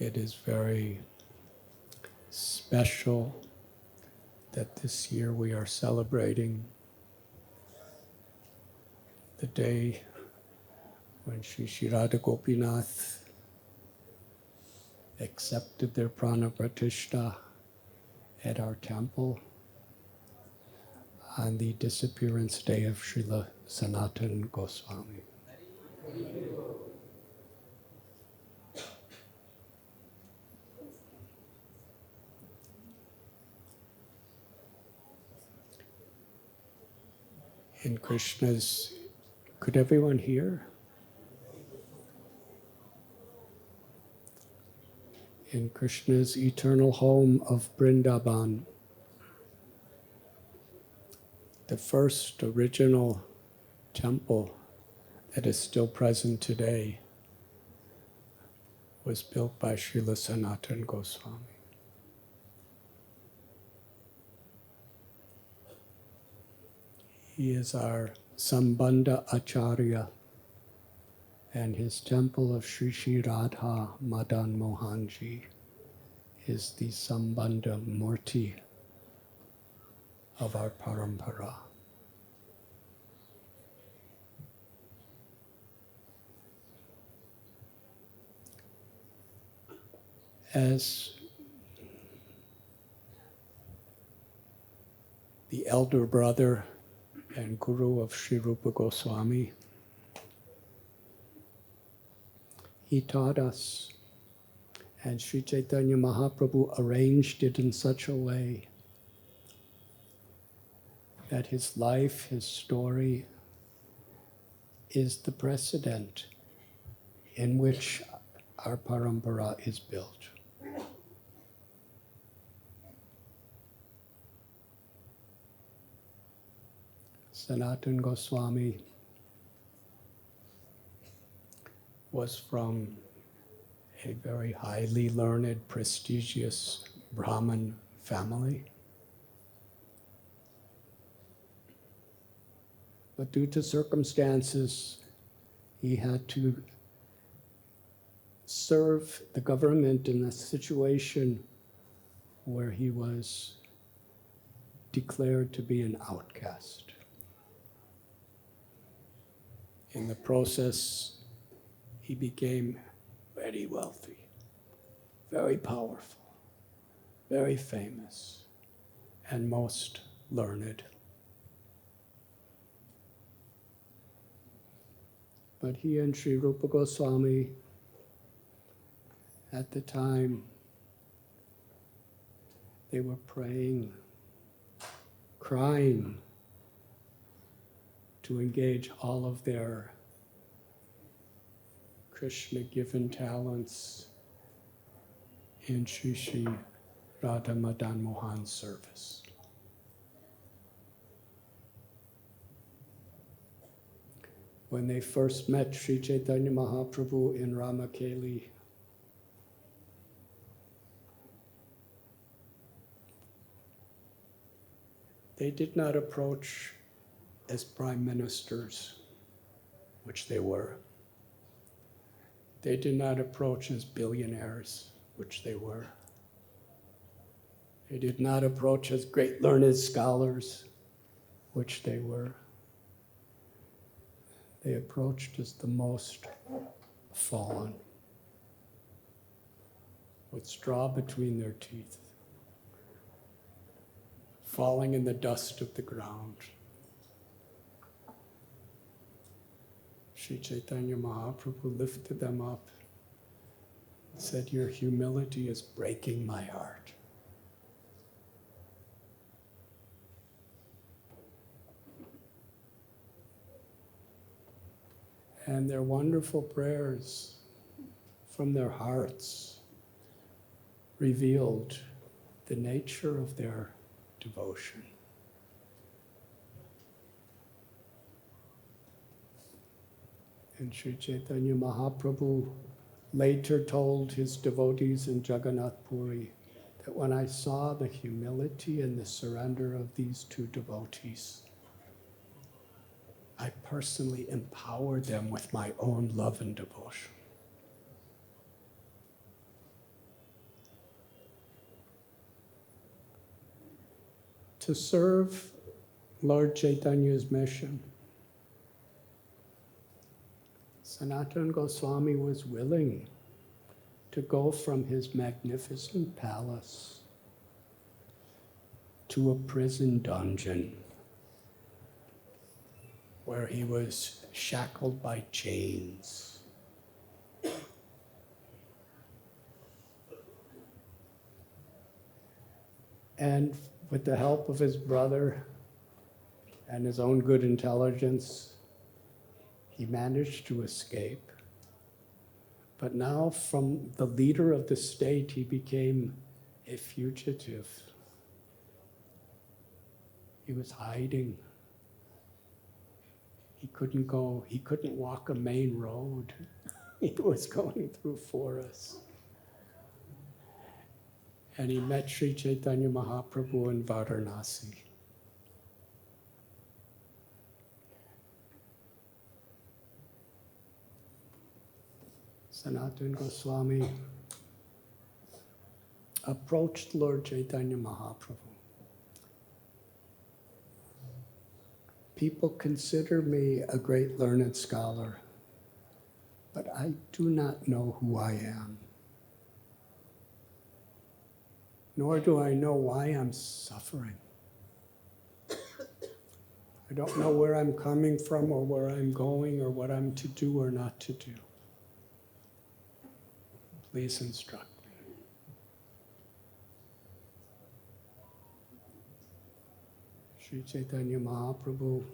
It is very special that this year we are celebrating the day when Shri Radha Gopinath accepted their prana pratishtha at our temple on the disappearance day of Srila Sanatana Goswami. In Krishna's, could everyone hear? In Krishna's eternal home of Vrindavan, the first original temple that is still present today was built by Srila Sanatana Goswami. He is our Sambandha Acharya, and his temple of Sri Sri Radha Madan Mohanji is the Sambandha Murti of our parampara. As the elder brother and guru of Sri Rupa Goswami, he taught us, and Sri Chaitanya Mahaprabhu arranged it in such a way that his life, his story, is the precedent in which our parampara is built. Sanatana Goswami was from a very highly learned, prestigious Brahmin family. But due to circumstances, he had to serve the government in a situation where he was declared to be an outcast. In the process, he became very wealthy, very powerful, very famous, and most learned. But he and Sri Rupa Goswami, at the time, they were praying, crying, to engage all of their Krishna-given talents in Sri Sri Radha Madan Mohan's service. When they first met Sri Chaitanya Mahaprabhu in Ramakeli, they did not approach as prime ministers, which they were. They did not approach as billionaires, which they were. They did not approach as great learned scholars, which they were. They approached as the most fallen, with straw between their teeth, falling in the dust of the ground. Sri Chaitanya Mahaprabhu lifted them up and said, "Your humility is breaking my heart." And their wonderful prayers from their hearts revealed the nature of their devotion. And Sri Chaitanya Mahaprabhu later told his devotees in Jagannath Puri that when I saw the humility and the surrender of these two devotees, I personally empowered them with my own love and devotion. to serve Lord Chaitanya's mission. Sanatana Goswami was willing to go from his magnificent palace to a prison dungeon where he was shackled by chains. And with the help of his brother and his own good intelligence, he managed to escape. But now, from the leader of the state, he became a fugitive. He was hiding. He couldn't walk a main road. He was going through forests. And he met Sri Chaitanya Mahaprabhu in Varanasi. Sanatana Goswami approached Lord Chaitanya Mahaprabhu. People consider me a great learned scholar, but I do not know who I am. Nor do I know why I'm suffering. I don't know where I'm coming from or where I'm going or what I'm to do or not to do. Please instruct me. Sri Chaitanya Mahaprabhu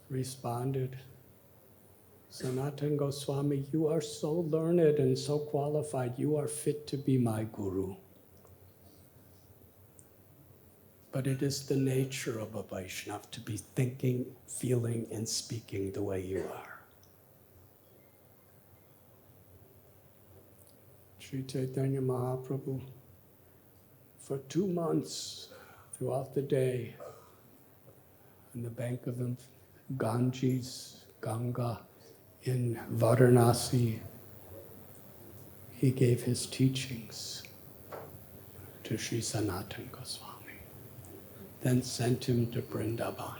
responded, Sanatana Goswami, you are so learned and so qualified, you are fit to be my guru. But it is the nature of a Vaishnava to be thinking, feeling, and speaking the way you are. Sri Chaitanya Mahaprabhu, for 2 months throughout the day, on the bank of the Ganges, Ganga, in Varanasi, he gave his teachings to Sri Sanatana Goswami, then sent him to Vrindavan.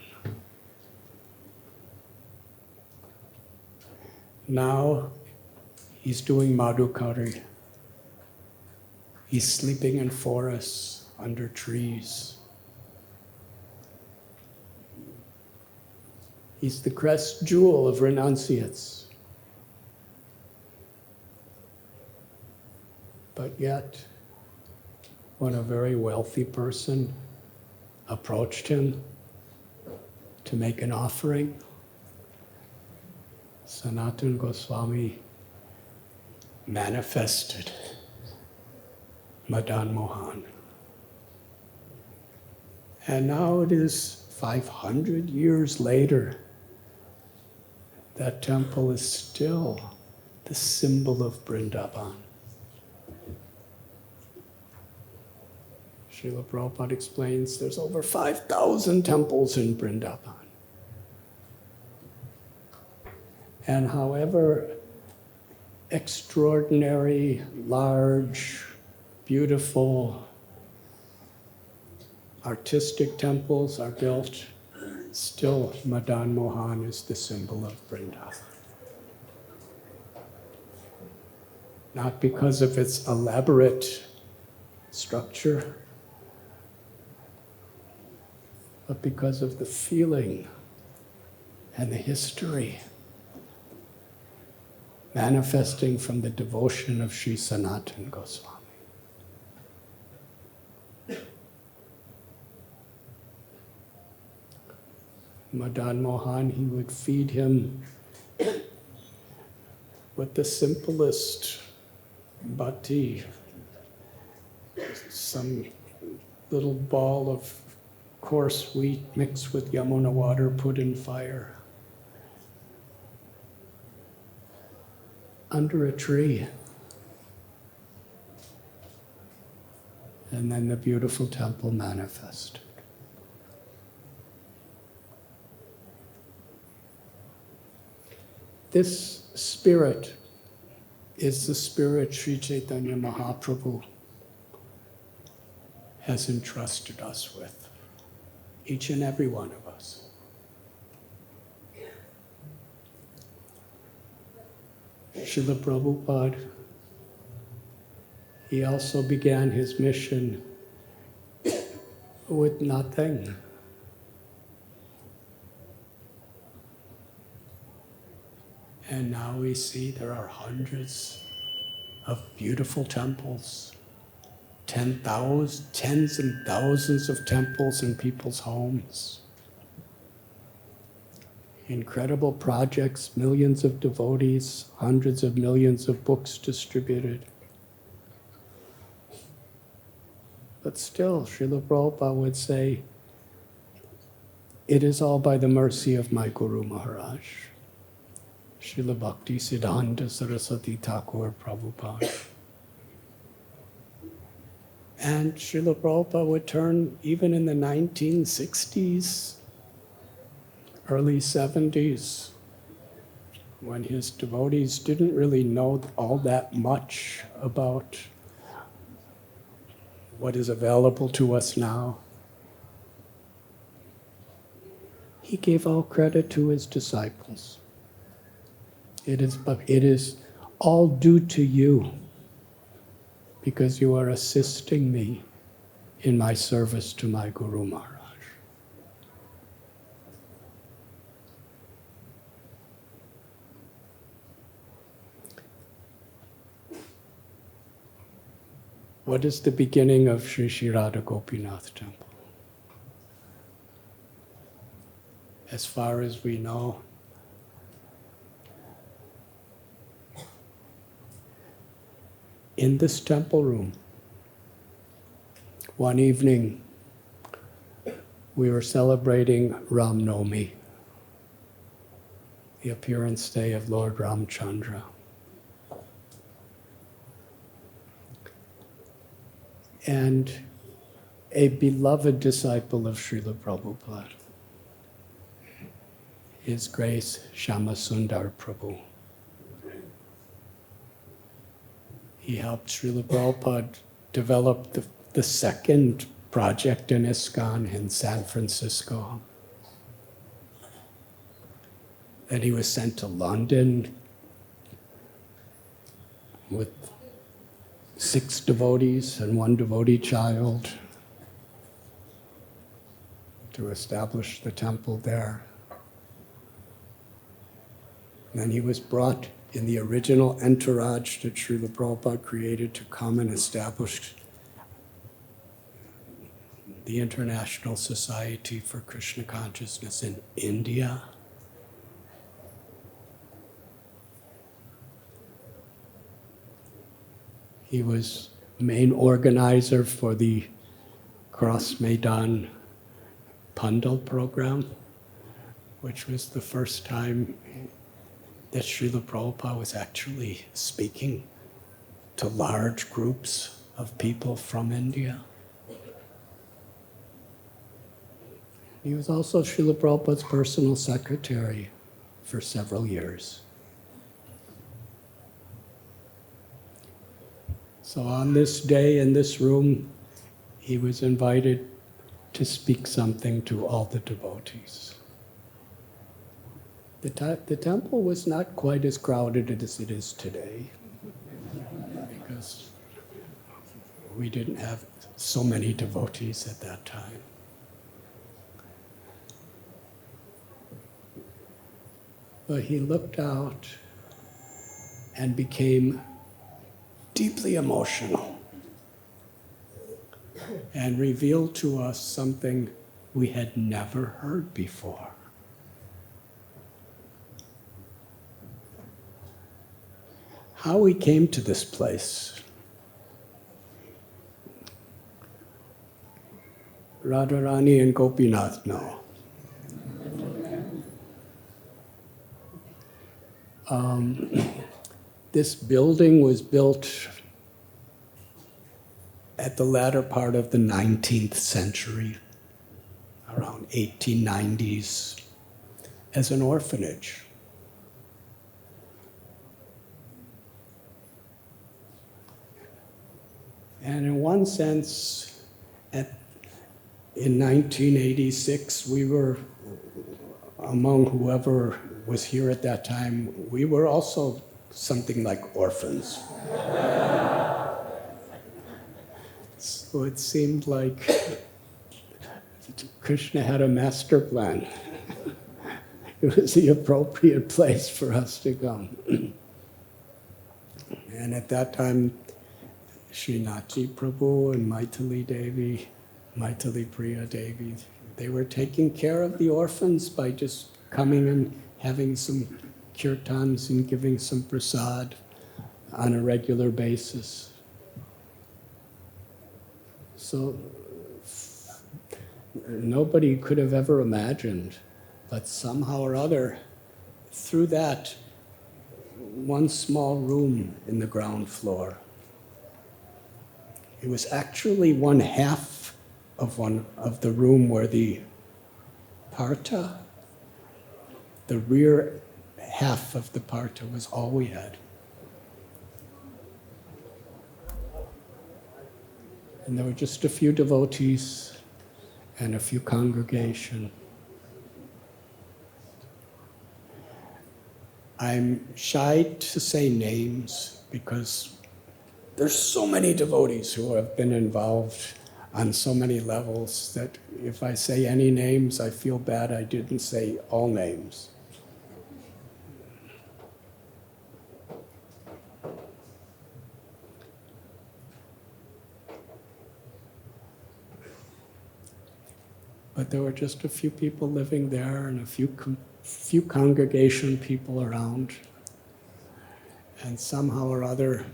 Now he's doing Madhukari. He's sleeping in forests, under trees. He's the crest jewel of renunciates. But yet, when a very wealthy person approached him to make an offering, Sanatana Goswami manifested Madan Mohan. And now it is 500 years later, that temple is still the symbol of Vrindavan. Srila Prabhupada explains there's over 5,000 temples in Vrindavan. And however extraordinary, large, beautiful, artistic temples are built, still Madan Mohan is the symbol of Vrindavan. Not because of its elaborate structure, but because of the feeling and the history manifesting from the devotion of Sri Sanatana Goswami. Madan Mohan, he would feed him with the simplest bhati, some little ball of coarse wheat mixed with Yamuna water put in fire under a tree. And then the beautiful temple manifested. This spirit is the spirit Sri Chaitanya Mahaprabhu has entrusted us with. each and every one of us. Srila Prabhupada, he also began his mission with nothing. And now we see there are hundreds of beautiful temples, tens and thousands of temples in people's homes. Incredible projects, millions of devotees, hundreds of millions of books distributed. But still, Srila Prabhupada would say, it is all by the mercy of my Guru Maharaj, Srila Bhakti Siddhanta Saraswati Thakur Prabhupada. And Srila Prabhupada would turn, even in the 1960s, early 70s, when his devotees didn't really know all that much about what is available to us now. He gave all credit to his disciples. It is all due to you, because you are assisting me in my service to my Guru Maharaj. What is the beginning of Sri Sri Radha Gopinath Temple? As far as we know, in this temple room, one evening we were celebrating Ram Navami, the appearance day of Lord Ramchandra. And a beloved disciple of Srila Prabhupada, His Grace Shyamasundar Prabhu. He helped Srila Prabhupada develop the second project in ISKCON in San Francisco. Then he was sent to London with 6 devotees and 1 devotee child to establish the temple there. And then he was brought in the original entourage that Srila Prabhupada created to come and establish the International Society for Krishna Consciousness in India. He was main organizer for the Cross Maidan Pandal program, which was the first time that Srila Prabhupada was actually speaking to large groups of people from India. He was also Srila Prabhupada's personal secretary for several years. So on this day in this room, he was invited to speak something to all the devotees. The temple was not quite as crowded as it is today, because we didn't have so many devotees at that time. But he looked out and became deeply emotional and revealed to us something we had never heard before. How we came to this place. Radharani and Gopinath know. This building was built at the latter part of the 19th century, around 1890s, as an orphanage. And in one sense, in 1986, we were among whoever was here at that time, we were also something like orphans. So it seemed like Krishna had a master plan. It was the appropriate place for us to go. And at that time, Srinathji Prabhu and Maitali Devi, Maitali Priya Devi, they were taking care of the orphans by just coming and having some kirtans and giving some prasad on a regular basis. So nobody could have ever imagined, but somehow or other, through that one small room in the ground floor, it was actually one half of the room where the parta, the rear half of the parta, was all we had. And there were just a few devotees and a few congregation. I'm shy to say names because there's so many devotees who have been involved on so many levels that if I say any names, I feel bad I didn't say all names. But there were just a few people living there and a few congregation people around. And somehow or other,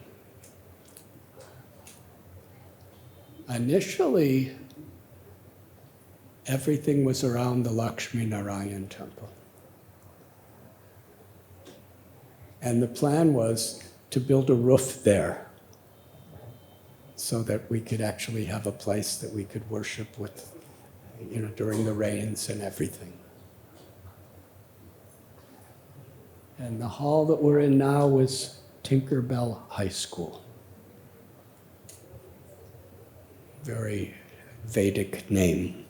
initially, everything was around the Lakshmi Narayan temple. And the plan was to build a roof there so that we could actually have a place that we could worship with, during the rains and everything. And the hall that we're in now was Tinkerbell High School. Very Vedic name.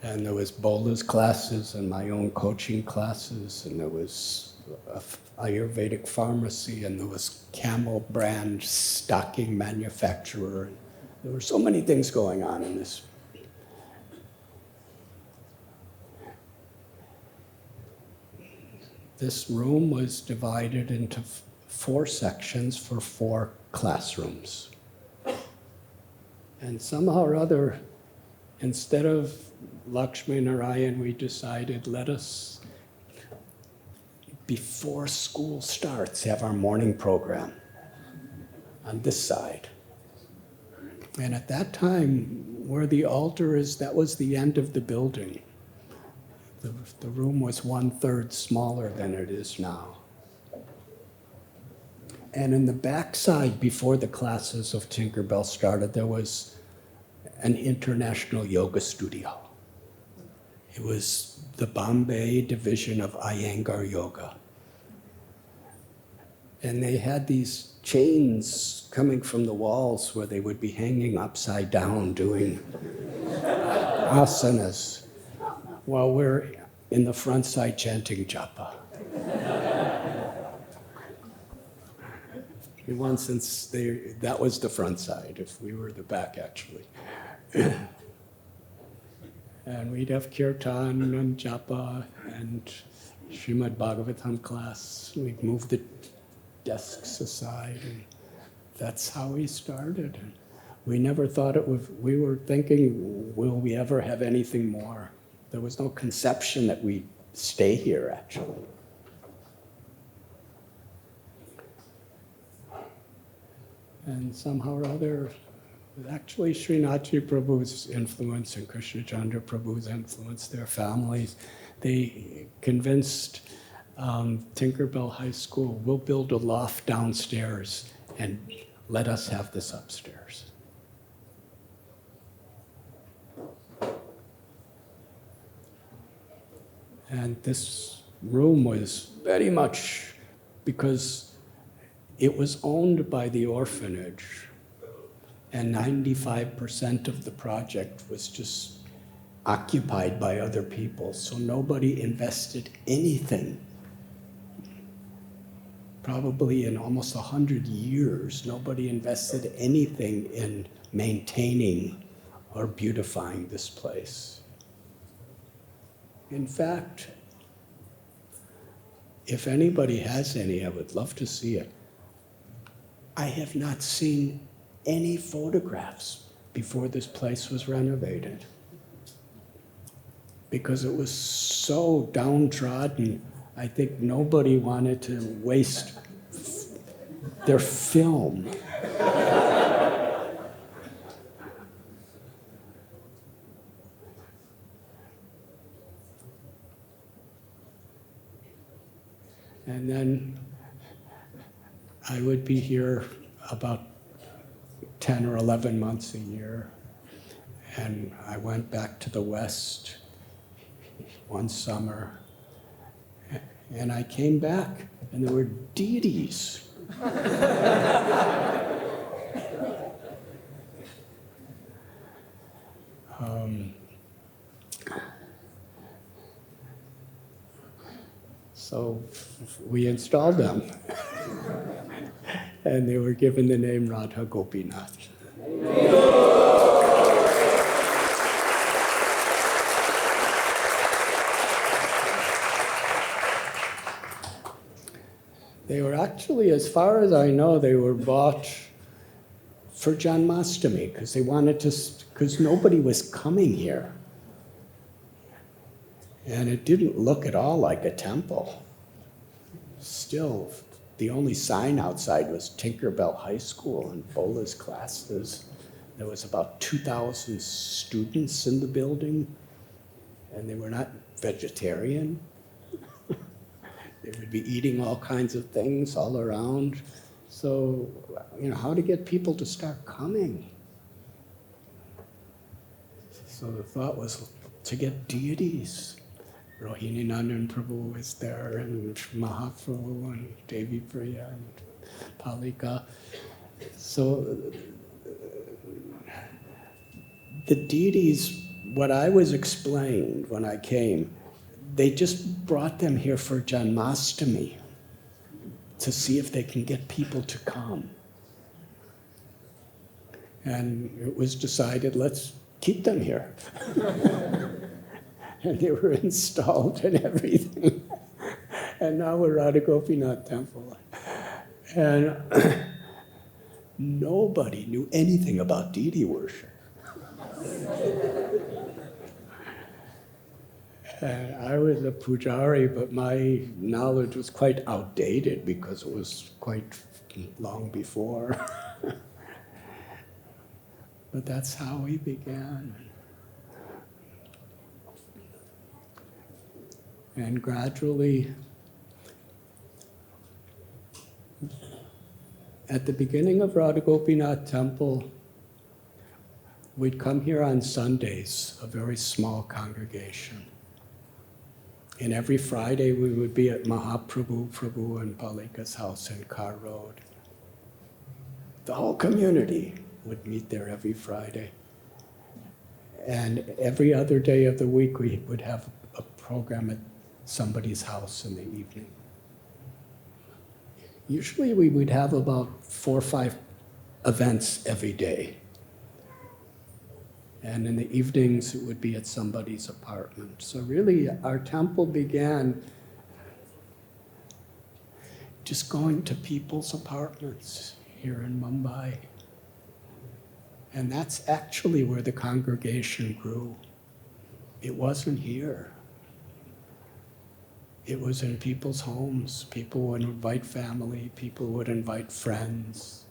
And there was Bola's classes and my own coaching classes, and there was a Ayurvedic pharmacy, and there was Camel brand stocking manufacturer. There were so many things going on in this. This room was divided into 4 sections for 4 classrooms. And somehow or other, instead of Lakshmi Narayan, we decided, let us, before school starts, have our morning program on this side. And at that time, where the altar is, that was the end of the building. The room was 1/3 smaller than it is now. And in the backside, before the classes of Tinkerbell started, there was an international yoga studio. It was the Bombay division of Iyengar Yoga. And they had these chains coming from the walls where they would be hanging upside down doing asanas while we're in the front side chanting japa. In one sense, that was the front side, if we were the back, actually. And we'd have kirtan and japa and Srimad Bhagavatam class. We'd move the desks aside, and that's how we started. And we never thought we were thinking, will we ever have anything more? There was no conception that we'd stay here, actually. And somehow or other, actually Srinathji Prabhu's influence and Krishna Chandra Prabhu's influence, their families, they convinced Tinkerbell High School, we'll build a loft downstairs and let us have this upstairs. And this room was very much, because It was owned by the orphanage, and 95% of the project was just occupied by other people, so nobody invested anything. Probably in almost 100 years, nobody invested anything in maintaining or beautifying this place. In fact, if anybody has any, I would love to see it. I have not seen any photographs before this place was renovated, because it was so downtrodden. I think nobody wanted to waste their film. And then I would be here about 10 or 11 months a year. And I went back to the West one summer. And I came back, and there were deities. So we installed them. And they were given the name Radha Gopinath. They were actually, as far as I know, they were bought for Janmashtami, because they wanted to, because nobody was coming here. And it didn't look at all like a temple. Still, the only sign outside was Tinkerbell High School and Bola's classes. There was about 2,000 students in the building, and they were not vegetarian. They would be eating all kinds of things all around. So, how to get people to start coming? So the thought was to get deities. Rohini Nandan Prabhu was there, and Mahaprabhu, and Devi Priya, and Palika. So the deities, what I was explained when I came, they just brought them here for Janmashtami to see if they can get people to come. And it was decided, let's keep them here. And they were installed and everything. And now we're at a Gopinath temple. And nobody knew anything about deity worship. I was a pujari, but my knowledge was quite outdated because it was quite long before. But that's how we began. And gradually, at the beginning of Radha Gopinath Temple, we'd come here on Sundays, a very small congregation. And every Friday we would be at Prabhu and Palika's house in Carr Road. The whole community would meet there every Friday. And every other day of the week we would have a program at somebody's house in the evening. Usually we would have about 4 or 5 events every day. And in the evenings, it would be at somebody's apartment. So really, our temple began just going to people's apartments here in Mumbai. And that's actually where the congregation grew. It wasn't here. It was in people's homes. People would invite family, people would invite friends.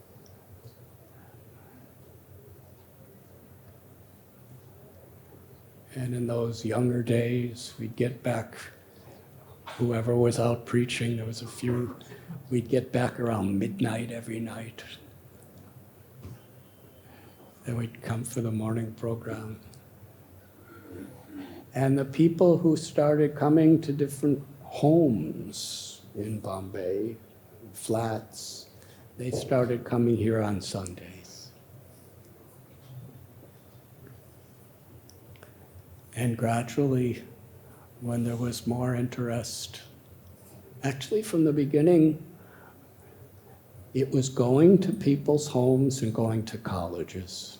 And in those younger days, we'd get back, whoever was out preaching, there was a few, we'd get back around midnight every night. Then we'd come for the morning program. And the people who started coming to different homes in Bombay, flats, they started coming here on Sundays. And gradually, when there was more interest, actually from the beginning, it was going to people's homes and going to colleges.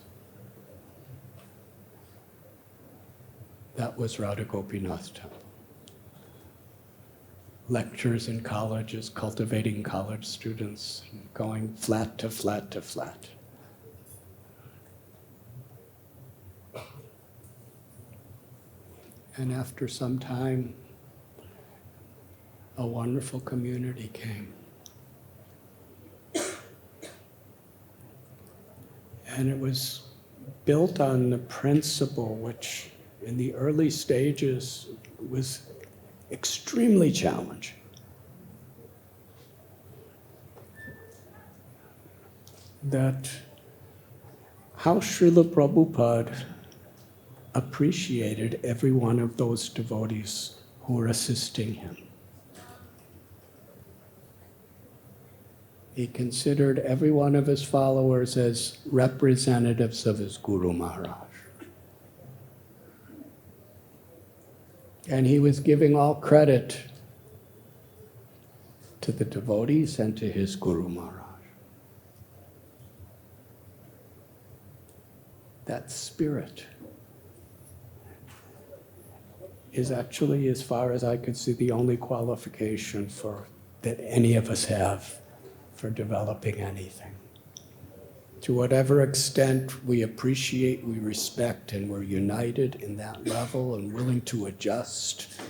That was Radha Gopinath Temple. Lectures in colleges, cultivating college students, going flat to flat to flat. And after some time, a wonderful community came. And it was built on the principle which in the early stages was extremely challenging. That how Srila Prabhupada appreciated every one of those devotees who were assisting him. He considered every one of his followers as representatives of his Guru Maharaj. And he was giving all credit to the devotees and to his Guru Maharaj. That spirit is actually, as far as I could see, the only qualification that any of us have for developing anything. To whatever extent we appreciate, we respect, and we're united in that level and willing to adjust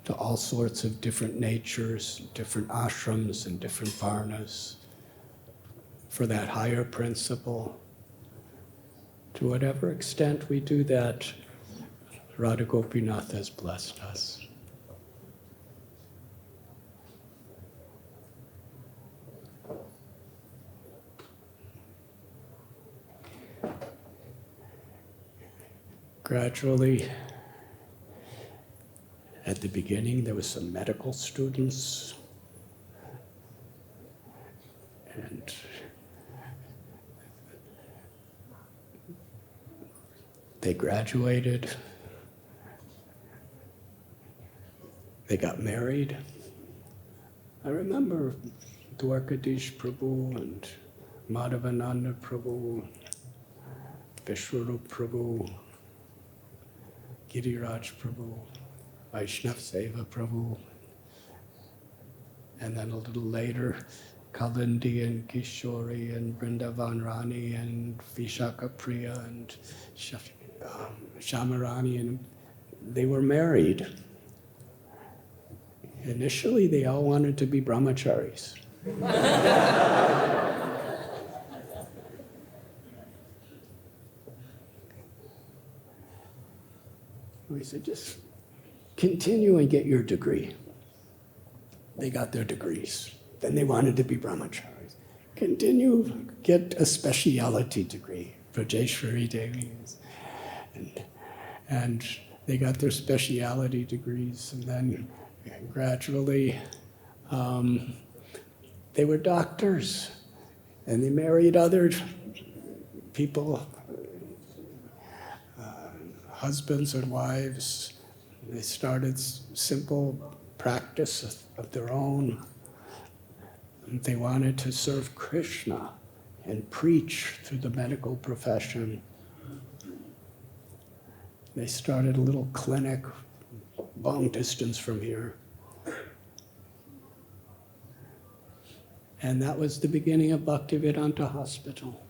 to all sorts of different natures, different ashrams and different varnas for that higher principle. To whatever extent we do that, Radha Gopinath has blessed us. Gradually, at the beginning, there were some medical students, and they graduated. They got married. I remember Dwarkadish Prabhu and Madhavananda Prabhu, Vishwarup Prabhu, Giriraj Prabhu, Vaishnav Seva Prabhu, and then a little later, Kalindi and Kishori and Vrindavan Rani and Vishaka Priya and Shamarani, and they were married. Initially, they all wanted to be brahmacharis. We said, just continue and get your degree. They got their degrees. Then they wanted to be brahmacharis. Continue, get a speciality degree. Rajeshwari Devi. And they got their speciality degrees, and then gradually they were doctors, and they married other people, husbands and wives. They started simple practice of their own. They wanted to serve Krishna and preach through the medical profession. They started a little clinic long distance from here. And that was the beginning of Bhaktivedanta Hospital.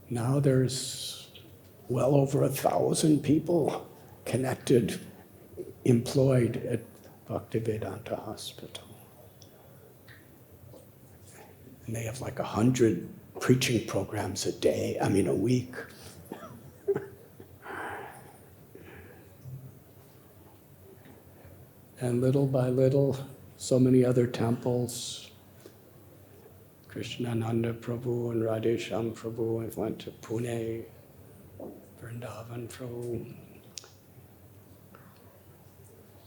Now there's well over 1,000 people connected, employed at Bhaktivedanta Hospital. And they have like 100 preaching programs a week. And little by little, so many other temples, Krishnananda Prabhu and Radhesham Prabhu went to Pune, Vrindavan Prabhu.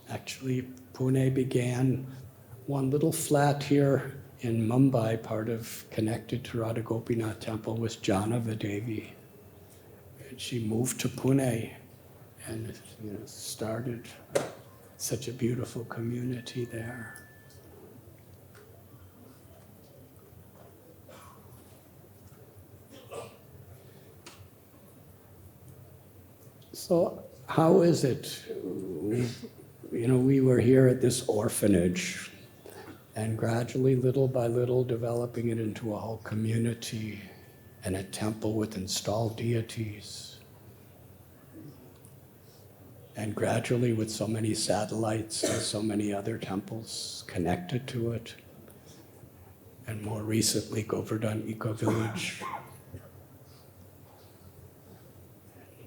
Actually, Pune began one little flat here in Mumbai, connected to Radha Gopinath Temple, was Janavi. And she moved to Pune and started such a beautiful community there. So how is it? We were here at this orphanage, and gradually, little by little, developing it into a whole community and a temple with installed deities. And gradually, with so many satellites and so many other temples connected to it, and more recently, Govardhan Eco Village.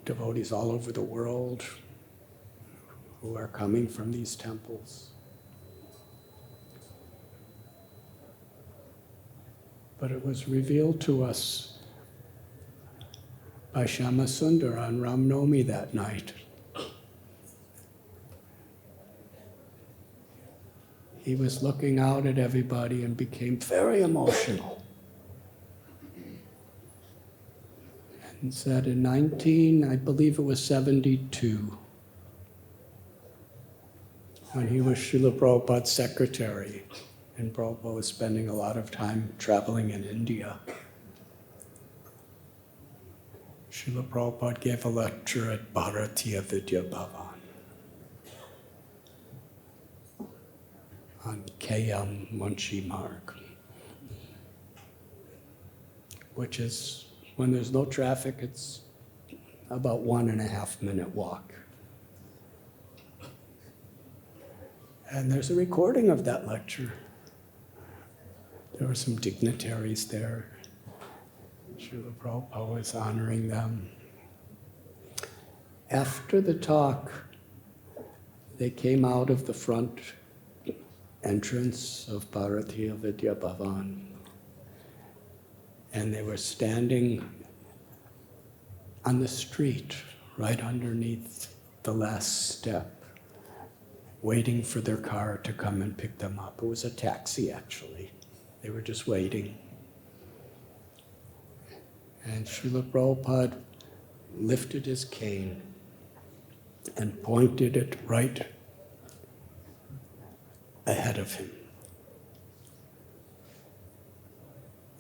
Devotees all over the world who are coming from these temples. But it was revealed to us by Shama Sundar on Ram Navami that night. He was looking out at everybody and became very emotional. And said in I believe it was 72, when he was Srila Prabhupada's secretary, and Prabhupada was spending a lot of time traveling in India. Srila Prabhupada gave a lecture at Bharatiya Vidya Bhavan on K.M. Munshi Marg, which is, when there's no traffic, it's about 1.5 minute walk. And there's a recording of that lecture. There were some dignitaries there. Srila Prabhupada was honoring them. After the talk, they came out of the front entrance of Bharatiya Vidya Bhavan, and they were standing on the street right underneath the last step, waiting for their car to come and pick them up. It was a taxi, actually. They were just waiting. And Srila Prabhupada lifted his cane and pointed it right ahead of him.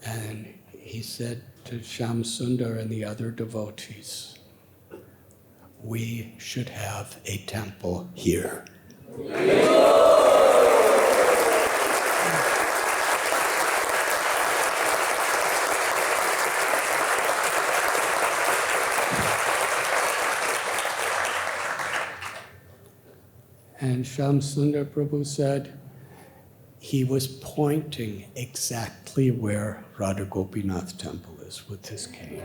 And he said to Sham Sundar and the other devotees, "We should have a temple here." And Sham Sundar Prabhu said he was pointing exactly where Radha Gopinath Temple is with his cane.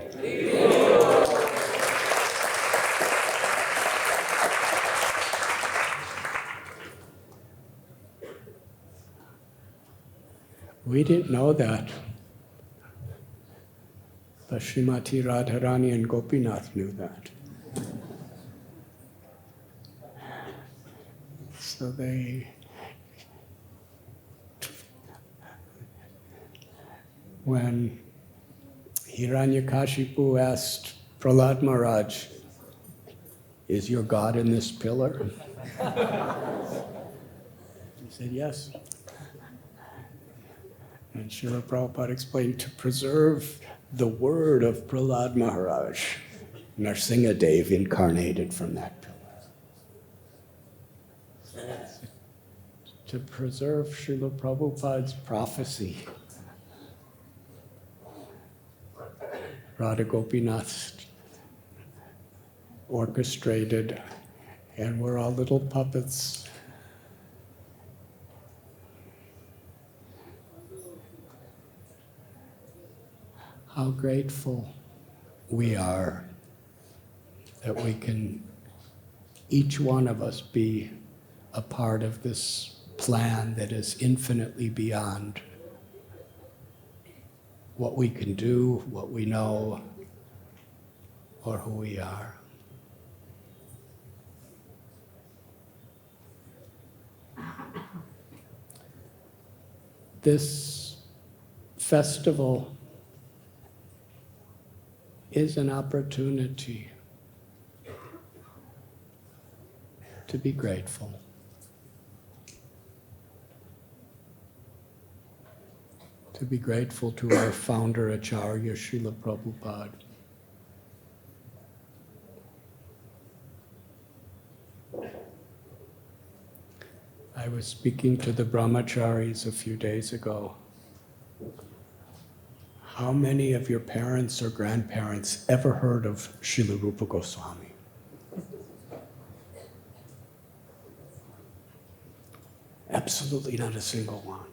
We didn't know that, but Srimati Radharani and Gopinath knew that. So when Hiranyakashipu asked Prahlad Maharaj, "Is your God in this pillar?" He said, "Yes." And Srila Prabhupada explained, to preserve the word of Prahlad Maharaj, Narsinga Dev incarnated from that pillar. To preserve Srila Prabhupada's prophecy, Radha Gopinath orchestrated, and we're all little puppets. How grateful we are that we can, each one of us, be a part of this plan that is infinitely beyond what we can do, what we know, or who we are. this festival is an opportunity to be grateful. To be grateful to our founder, Acharya Srila Prabhupada. I was speaking to the Brahmocharis a few days ago. How many of your parents or grandparents ever heard of Srila Rupa Goswami? Absolutely not a single one.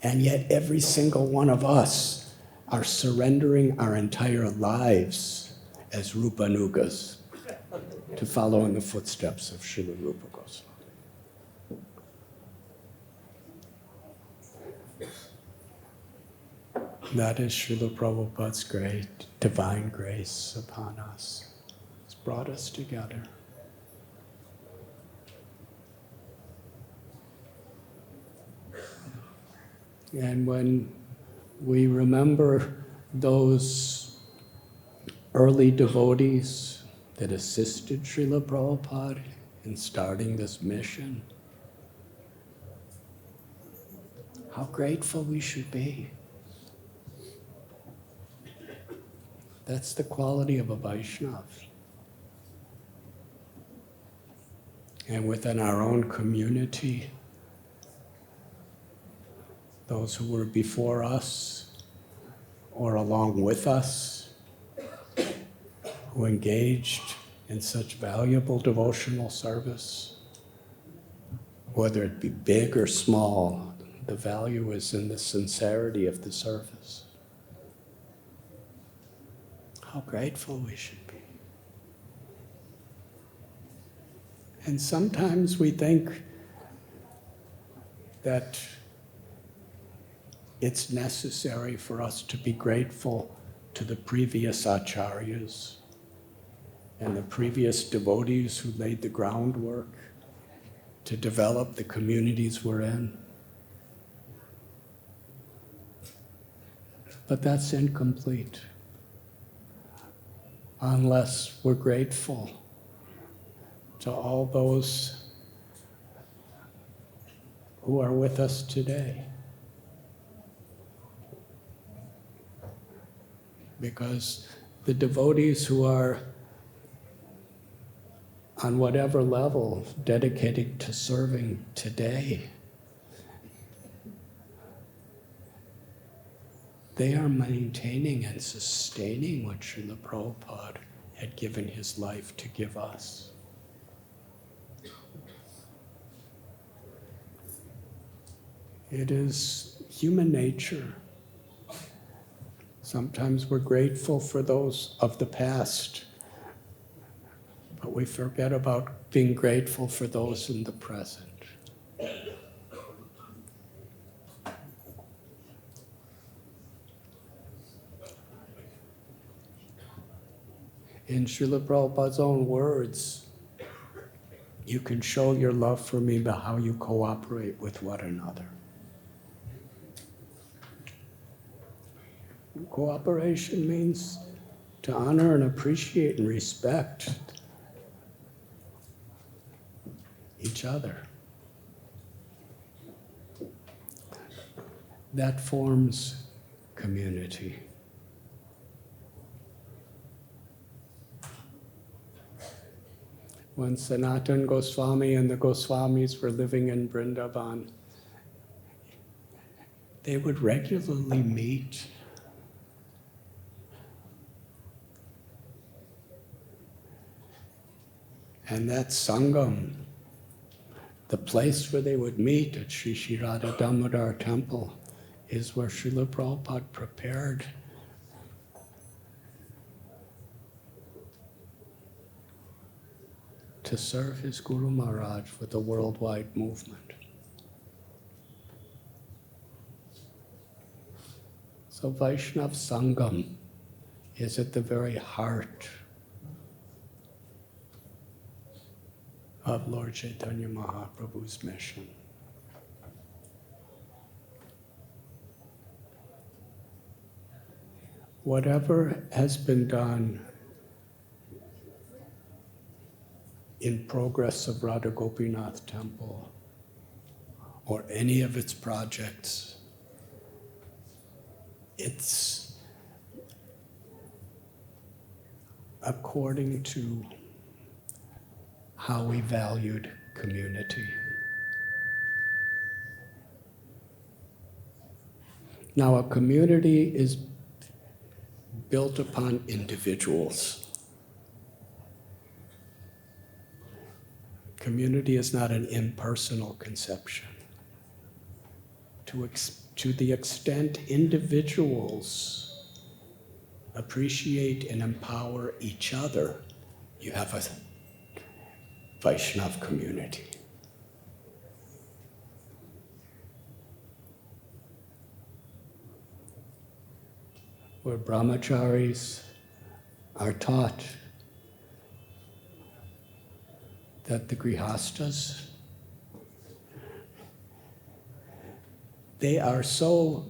And yet every single one of us are surrendering our entire lives as Rupanugas to follow in the footsteps of Srila Rupa Goswami. That is Srila Prabhupada's great divine grace upon us. It's brought us together. And when we remember those early devotees that assisted Srila Prabhupada in starting this mission, how grateful we should be. That's the quality of a Vaishnava. And within our own community, those who were before us or along with us, who engaged in such valuable devotional service, whether it be big or small, the value is in the sincerity of the service. How grateful we should be. And sometimes we think that it's necessary for us to be grateful to the previous acharyas and the previous devotees who laid the groundwork to develop the communities we're in. But that's incomplete unless we're grateful to all those who are with us today. Because the devotees who are on whatever level dedicated to serving today, they are maintaining and sustaining what Srila Prabhupada had given his life to give us. It is human nature. Sometimes we're grateful for those of the past, but we forget about being grateful for those in the present. In Srila Prabhupada's own words, you can show your love for me by how you cooperate with one another. Cooperation means to honor and appreciate and respect each other. That forms community. When Sanatana Goswami and the Goswamis were living in Vrindavan, they would regularly meet. And that Sangam, the place where they would meet at Sri Sri Radha Damodar Temple, is where Srila Prabhupada prepared to serve his Guru Maharaj with a worldwide movement. So Vaishnav Sangam is at the very heart of Lord Chaitanya Mahaprabhu's mission. whatever has been done in progress of Radha Gopinath Temple or any of its projects, it's according to how we valued community. Now, a community is built upon individuals. Community is not an impersonal conception. To the extent individuals appreciate and empower each other, you have a Vaishnav community. Where brahmacharis are taught that the grihastas, they are so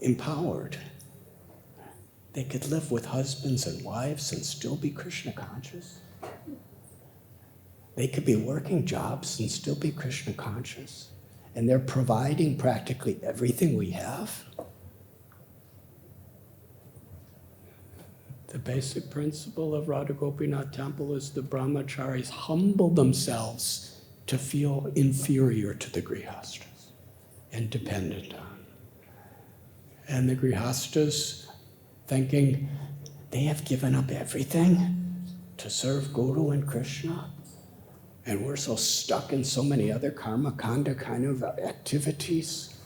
empowered. They could live with husbands and wives and still be Krishna conscious. They could be working jobs and still be Krishna conscious. And they're providing practically everything we have. The basic principle of Radha Gopinath Temple is the brahmacharis humble themselves to feel inferior to the grihastas and dependent on. And the grihastas thinking they have given up everything to serve Guru and Krishna, and we're so stuck in so many other karma kanda kind of activities.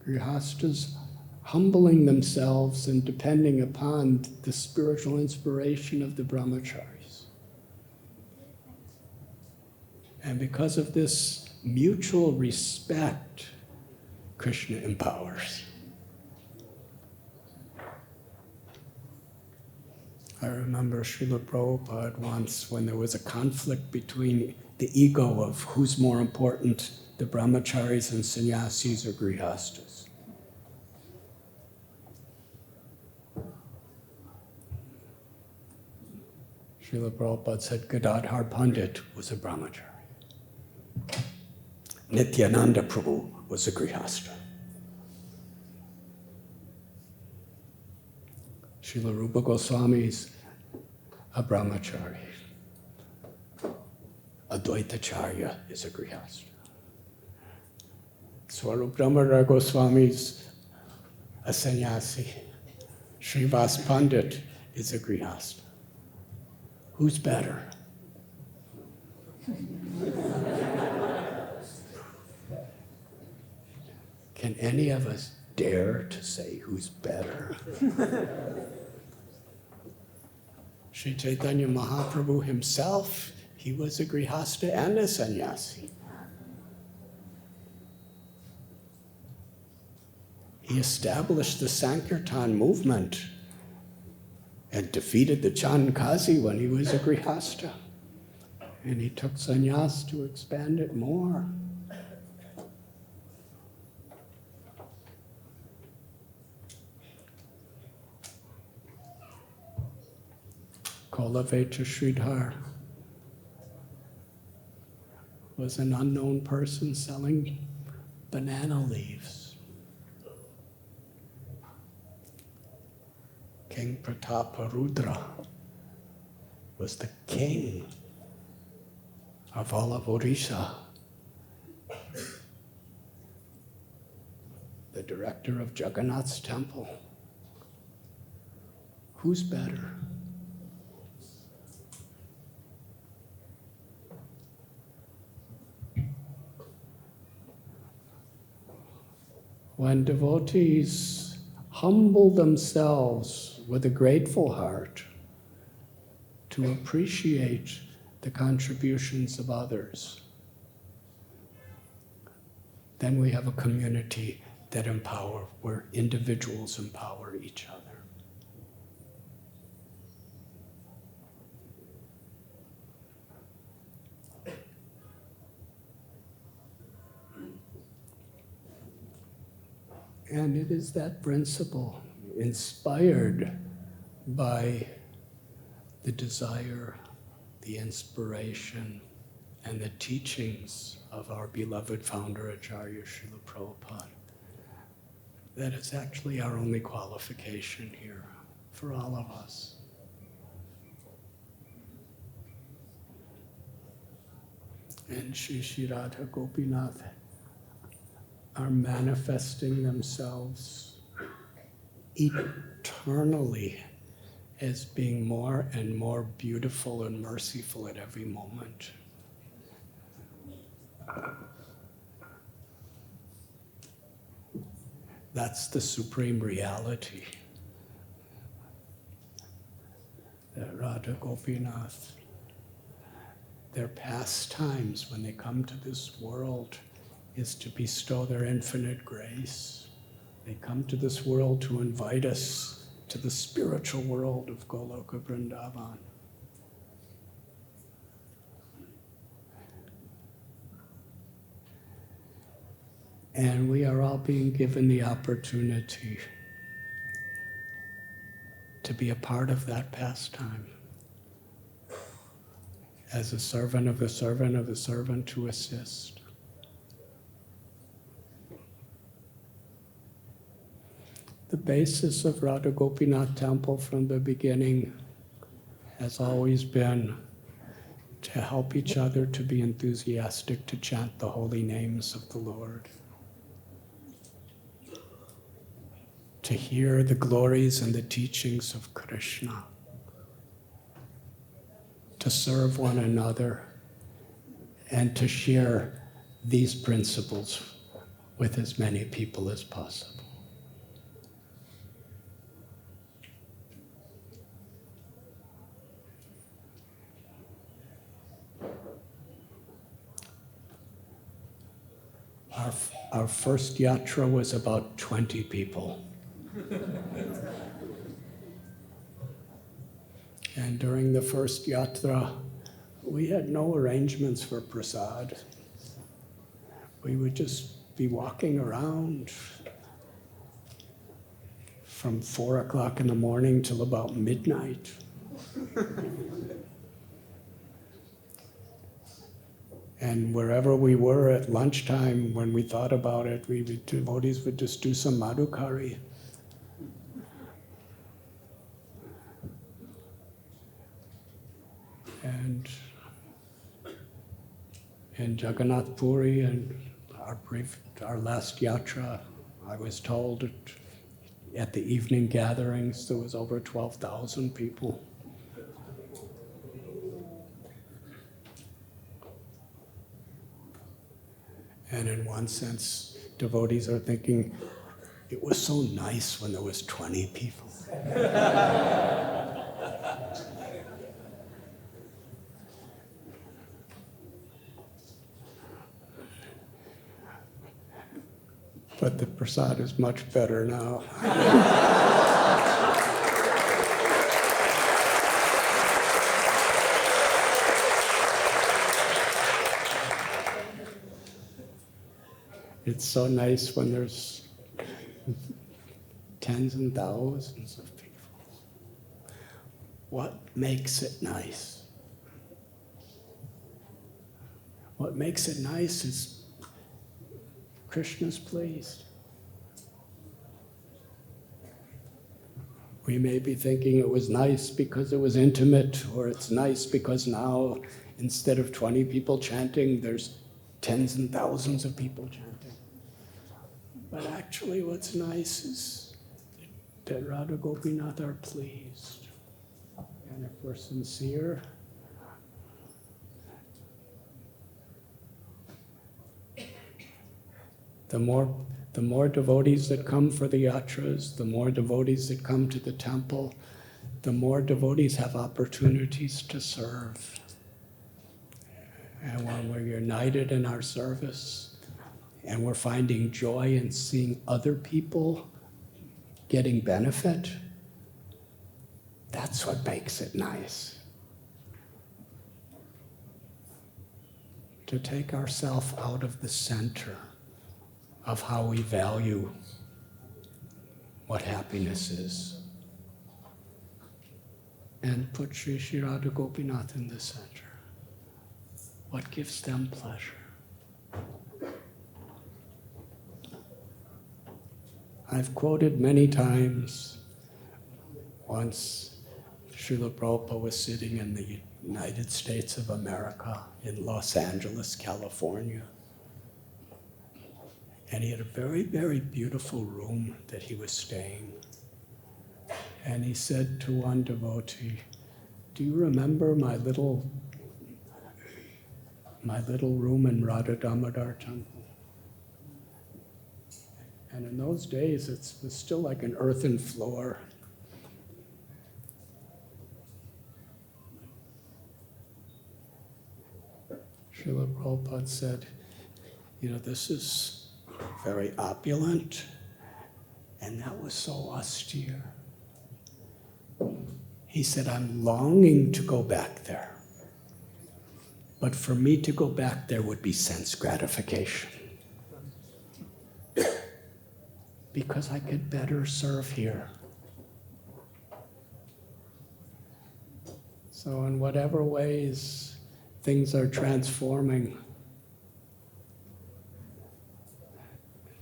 Grihastas humbling themselves and depending upon the spiritual inspiration of the brahmacharis. And because of this mutual respect, Krishna empowers. I remember Srila Prabhupada once, when there was a conflict between the ego of who's more important, the brahmacharis and sannyasis or grihastas. Srila Prabhupada said Gadadhar Pandit was a brahmachari. Nityananda Prabhu was a grihasta. Srila Rupa Goswami's a brahmachari. Advaitacharya is a grihasta. Swarup Damodar Goswami's a sannyasi. Srivas Pandit is a grihasta. Who's better? Can any of us dare to say who's better? Sri Chaitanya Mahaprabhu himself, he was a grihasta and a sannyasi. He established the Sankirtan movement and defeated the Chandkazi when he was a grihasta. And he took sannyas to expand it more. Kolavecha Sridhar was an unknown person selling banana leaves. King Prataparudra was the king of all of Odisha, the director of Jagannath's temple. Who's better? When devotees humble themselves with a grateful heart to appreciate the contributions of others, then we have a community that where individuals empower each other. And it is that principle, inspired by the desire, the inspiration, and the teachings of our beloved founder, Acharya Srila Prabhupada, that is actually our only qualification here for all of us. And Shri Radha Gopinath are manifesting themselves eternally as being more and more beautiful and merciful at every moment. That's the supreme reality. That Radha Gopinath, their pastimes when they come to this world is to bestow their infinite grace. They come to this world to invite us to the spiritual world of Goloka Vrindavan. And we are all being given the opportunity to be a part of that pastime. As a servant of the servant of the servant to assist. The basis of Radha Gopinath Temple from the beginning has always been to help each other to be enthusiastic to chant the holy names of the Lord. To hear the glories and the teachings of Krishna. To serve one another and to share these principles with as many people as possible. Our first yatra was about 20 people. And during the first yatra, we had no arrangements for prasad. We would just be walking around from 4 o'clock in the morning till about midnight. And wherever we were at lunchtime, when we thought about it, devotees would just do some madhukari. And in Jagannath Puri and our last yatra, I was told at the evening gatherings there was over 12,000 people. And in one sense, devotees are thinking, it was so nice when there was 20 people. But the prasad is much better now. It's so nice when there's tens and thousands of people. What makes it nice? What makes it nice is Krishna's pleased. We may be thinking it was nice because it was intimate, or it's nice because now instead of 20 people chanting, there's tens and thousands of people chanting. But actually what's nice is that Radha Gopinath are pleased. And if we're sincere, the more devotees that come for the yatras, the more devotees that come to the temple, the more devotees have opportunities to serve. And when we're united in our service, and we're finding joy in seeing other people getting benefit, that's what makes it nice. To take ourselves out of the center of how we value what happiness is. And put Sri Sri Radha Gopinath in the center. What gives them pleasure? I've quoted many times. Once, Srila Prabhupada was sitting in the United States of America in Los Angeles, California. And he had a very, very beautiful room that he was staying. And he said to one devotee, "Do you remember my little room in Radha Damodar temple?" And in those days, it was still like an earthen floor. Srila Prabhupada said, this is very opulent, and that was so austere. He said, "I'm longing to go back there. But for me to go back there would be sense gratification. Because I could better serve here." So in whatever ways things are transforming,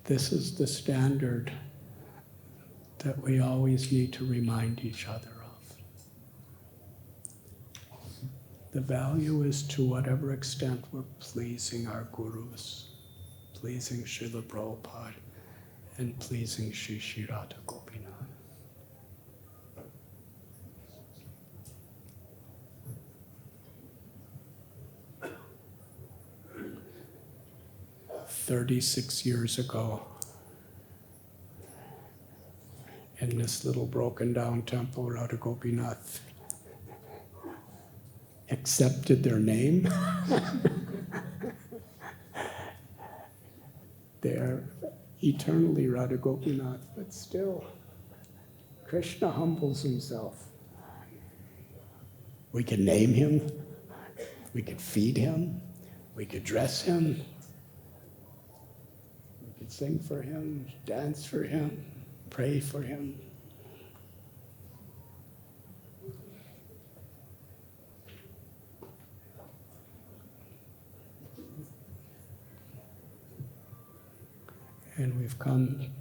this is the standard that we always need to remind each other of. The value is to whatever extent we're pleasing our gurus, pleasing Srila Prabhupada, and pleasing Sri Sri Radha Gopinath. "36 years ago, in this little broken down temple, Radha Gopinath accepted their name." They're eternally Radha Gopinath, but still, Krishna humbles himself. We can name him, we could feed him, we could dress him, we could sing for him, dance for him, pray for him. And we've come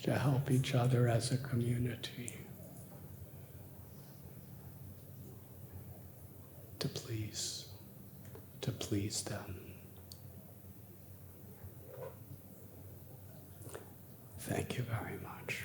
to help each other as a community, to please them. Thank you very much.